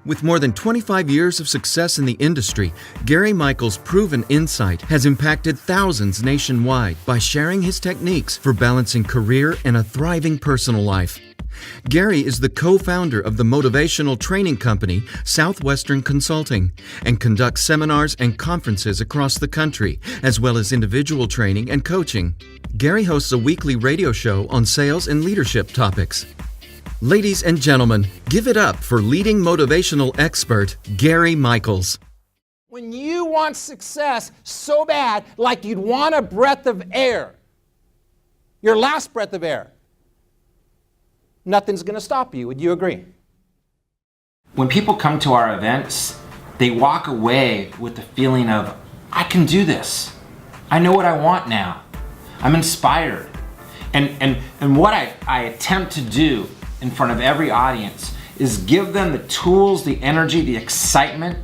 With more than 25 years of success in the industry, Gary Michels' proven insight has impacted thousands nationwide by sharing his techniques for balancing career and a thriving personal life. Gary is the co-founder of the motivational training company Southwestern Consulting and conducts seminars and conferences across the country, as well as individual training and coaching. Gary hosts a weekly radio show on sales and leadership topics. Ladies and gentlemen, give it up for leading motivational expert Gary Michels. When you want success so bad, like you'd want a breath of air, your last breath of air, nothing's going to stop you. Would you agree? When people come to our events, they walk away with the feeling of, I can do this. I know what I want now. I'm inspired. And what I attempt to do in front of every audience is give them the tools, the energy, the excitement,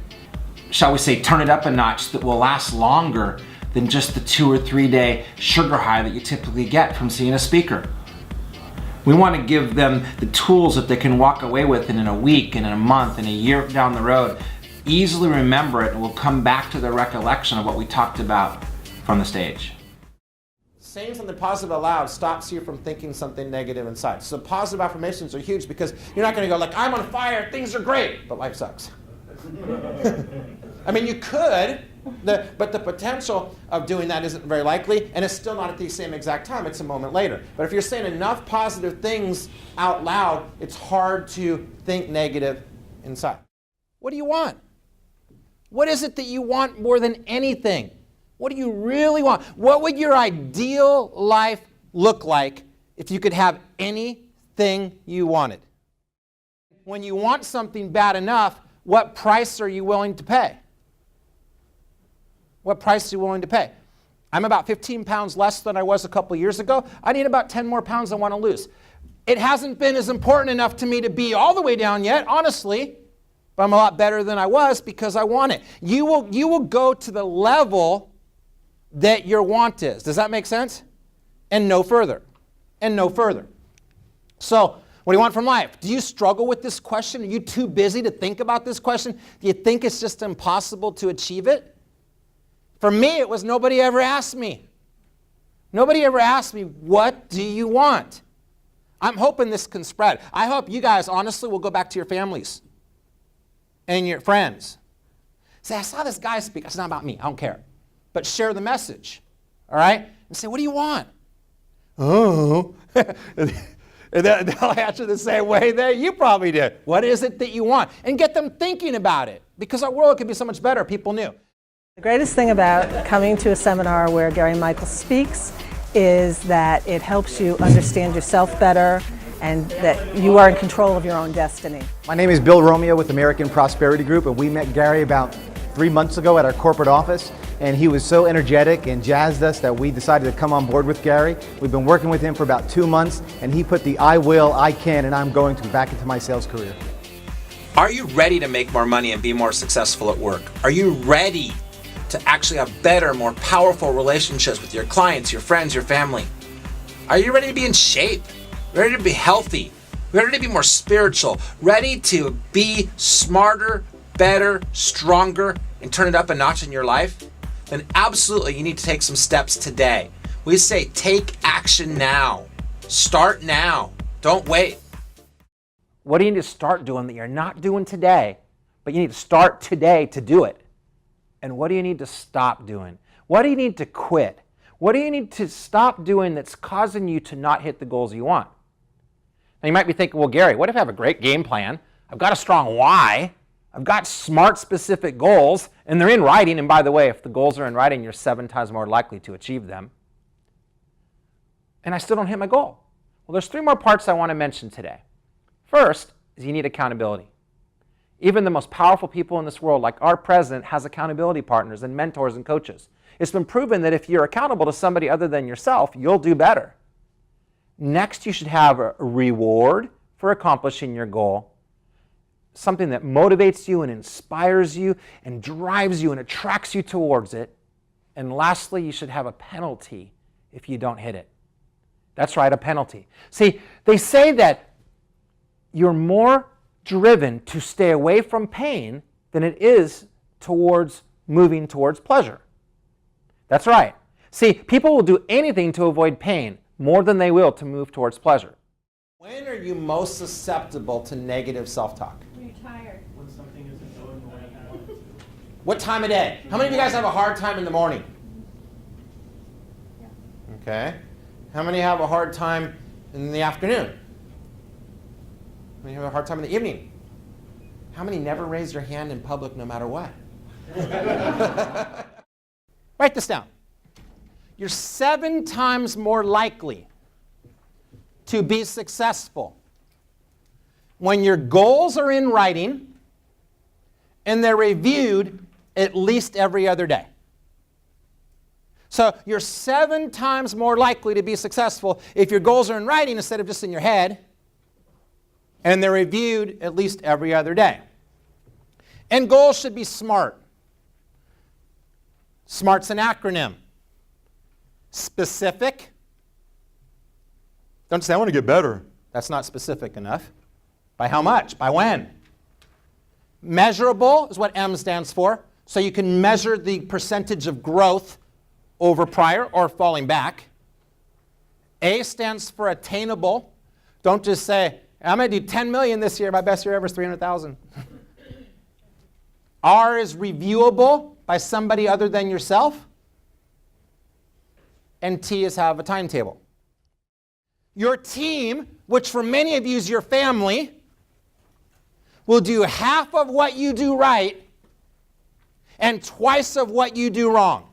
shall we say, turn it up a notch, that will last longer than just the 2 or 3 day sugar high that you typically get from seeing a speaker. We want to give them the tools that they can walk away with and in a week and in a month and a year down the road, easily remember it and will come back to their recollection of what we talked about from the stage. Saying something positive aloud stops you from thinking something negative inside. So positive affirmations are huge because you're not going to go like, I'm on fire, things are great, but life sucks. I mean, you could, but the potential of doing that isn't very likely, and it's still not at the same exact time. It's a moment later. But if you're saying enough positive things out loud, it's hard to think negative inside. What do you want? What is it that you want more than anything? What do you really want? What would your ideal life look like if you could have anything you wanted? When you want something bad enough, what price are you willing to pay? What price are you willing to pay? I'm about 15 pounds less than I was a couple years ago. I need about 10 more pounds I want to lose. It hasn't been as important enough to me to be all the way down yet, honestly, but I'm a lot better than I was because I want it. You will go to the level that your want is. Does that make sense? And no further. And no further. So, what do you want from life? Do you struggle with this question? Are you too busy to think about this question? Do you think it's just impossible to achieve it? For me, it was nobody ever asked me. Nobody ever asked me, what do you want? I'm hoping this can spread. I hope you guys honestly will go back to your families and your friends. Say, I saw this guy speak. It's not about me. I don't care. But share the message, all right? And say, what do you want? Oh. And they'll answer the same way that you probably did. What is it that you want? And get them thinking about it, because our world could be so much better if people knew. The greatest thing about coming to a seminar where Gary Michels speaks is that it helps you understand yourself better and that you are in control of your own destiny. My name is Bill Romeo with American Prosperity Group, and we met Gary about 3 months ago at our corporate office, and he was so energetic and jazzed us that we decided to come on board with Gary. We've been working with him for about 2 months, and he put the I will, I can, and I'm going to back into my sales career. Are you ready to make more money and be more successful at work? Are you ready to actually have better, more powerful relationships with your clients, your friends, your family? Are you ready to be in shape? Ready to be healthy? Ready to be more spiritual? Ready to be smarter, better, stronger, and turn it up a notch in your life? Then absolutely you need to take some steps today. We say take action now. Start now. Don't wait. What do you need to start doing that you're not doing today, but you need to start today to do it? And what do you need to stop doing? What do you need to quit? What do you need to stop doing that's causing you to not hit the goals you want? Now you might be thinking, well, Gary, what if I have a great game plan? I've got a strong why. I've got smart, specific goals, and they're in writing. And by the way, if the goals are in writing, you're 7 times more likely to achieve them. And I still don't hit my goal. Well, there's 3 more parts I want to mention today. First is you need accountability. Even the most powerful people in this world, like our president, has accountability partners and mentors and coaches. It's been proven that if you're accountable to somebody other than yourself, you'll do better. Next, you should have a reward for accomplishing your goal. Something that motivates you and inspires you and drives you and attracts you towards it. And lastly, you should have a penalty if you don't hit it. That's right, a penalty. See, they say that you're more driven to stay away from pain than it is towards moving towards pleasure. That's right. See, people will do anything to avoid pain more than they will to move towards pleasure. When are you most susceptible to negative self-talk? When you're tired. When something isn't going the way you want it to. What time of day? How many of you guys have a hard time in the morning? Yeah. Okay. How many have a hard time in the afternoon? How many have a hard time in the evening? How many never raise your hand in public no matter what? Write this down. You're 7 times more likely to be successful when your goals are in writing and they're reviewed at least every other day. So you're 7 times more likely to be successful if your goals are in writing instead of just in your head, and they're reviewed at least every other day. And goals should be SMART. SMART's an acronym. Specific. Don't say, I want to get better. That's not specific enough. By how much? By when? Measurable is what M stands for. So you can measure the percentage of growth over prior or falling back. A stands for attainable. Don't just say, I'm going to do 10 million this year. My best year ever is 300,000. R is reviewable by somebody other than yourself. And T is have a timetable. Your team, which for many of you is your family, will do half of what you do right and twice of what you do wrong.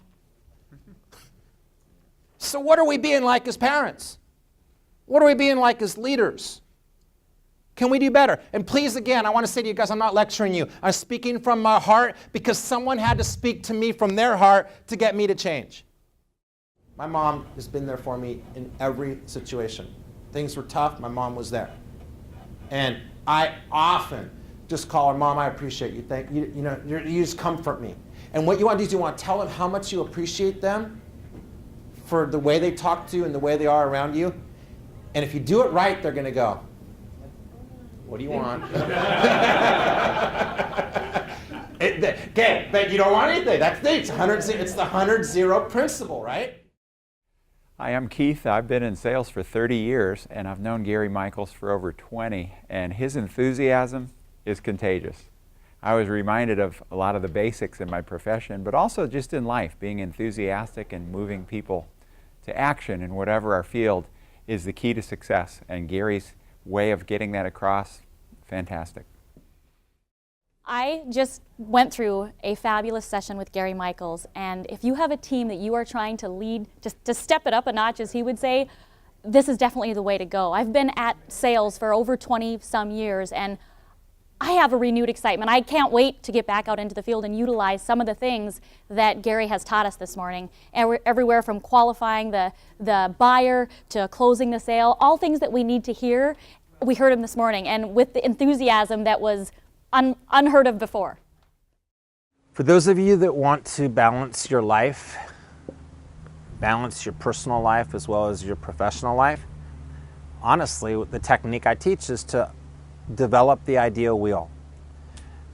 So what are we being like as parents? What are we being like as leaders? Can we do better? And please, again, I want to say to you guys, I'm not lecturing you. I'm speaking from my heart because someone had to speak to me from their heart to get me to change. My mom has been there for me in every situation. Things were tough, my mom was there. And I often just call her, Mom, I appreciate you. Thank you. You just comfort me. And what you want to do is you want to tell them how much you appreciate them for the way they talk to you and the way they are around you. And if you do it right, they're going to go, what do you want? Okay, but you don't want anything. That's the it's the 100-0 principle, right? Hi, I'm Keith. I've been in sales for 30 years, and I've known Gary Michels for over 20, and his enthusiasm is contagious. I was reminded of a lot of the basics in my profession, but also just in life, being enthusiastic and moving people to action in whatever our field is the key to success, and Gary's way of getting that across, fantastic. I just went through a fabulous session with Gary Michels, and if you have a team that you are trying to lead, just to step it up a notch, as he would say, this is definitely the way to go. I've been at sales for over 20-some years, and I have a renewed excitement. I can't wait to get back out into the field and utilize some of the things that Gary has taught us this morning. Everywhere from qualifying the buyer to closing the sale, all things that we need to hear, we heard him this morning, and with the enthusiasm that was unheard of before. For those of you that want to balance your life, balance your personal life as well as your professional life, honestly, the technique I teach is to develop the ideal wheel.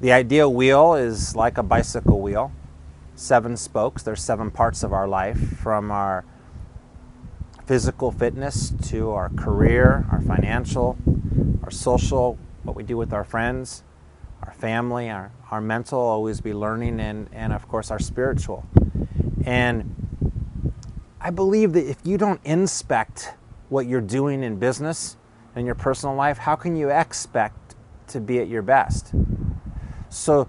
The ideal wheel is like a bicycle wheel, 7 spokes. There's 7 parts of our life, from our physical fitness to our career, our financial, our social, what we do with our friends, our family, our mental, always be learning, and of course our spiritual. And I believe that if you don't inspect what you're doing in business and your personal life, how can you expect to be at your best? So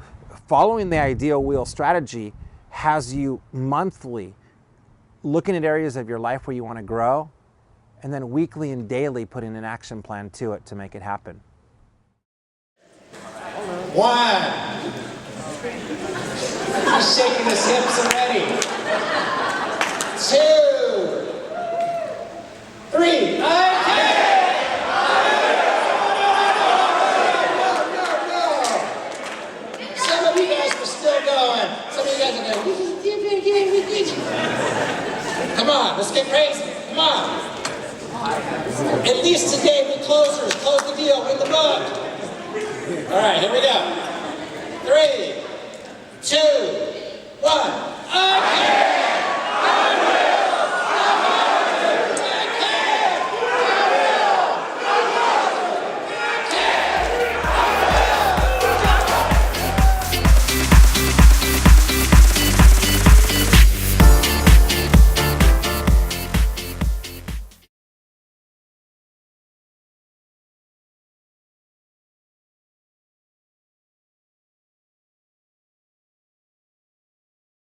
following the ideal wheel strategy has you monthly looking at areas of your life where you want to grow, and then weekly and daily putting an action plan to it to make it happen. 1. He's shaking his hips already. 2. 3. Okay. Some of you guys are still going. Some of you guys are going. Come on, let's get crazy. Come on. At least today, we closers close the deal, win the book. All right, here we go. 3, 2,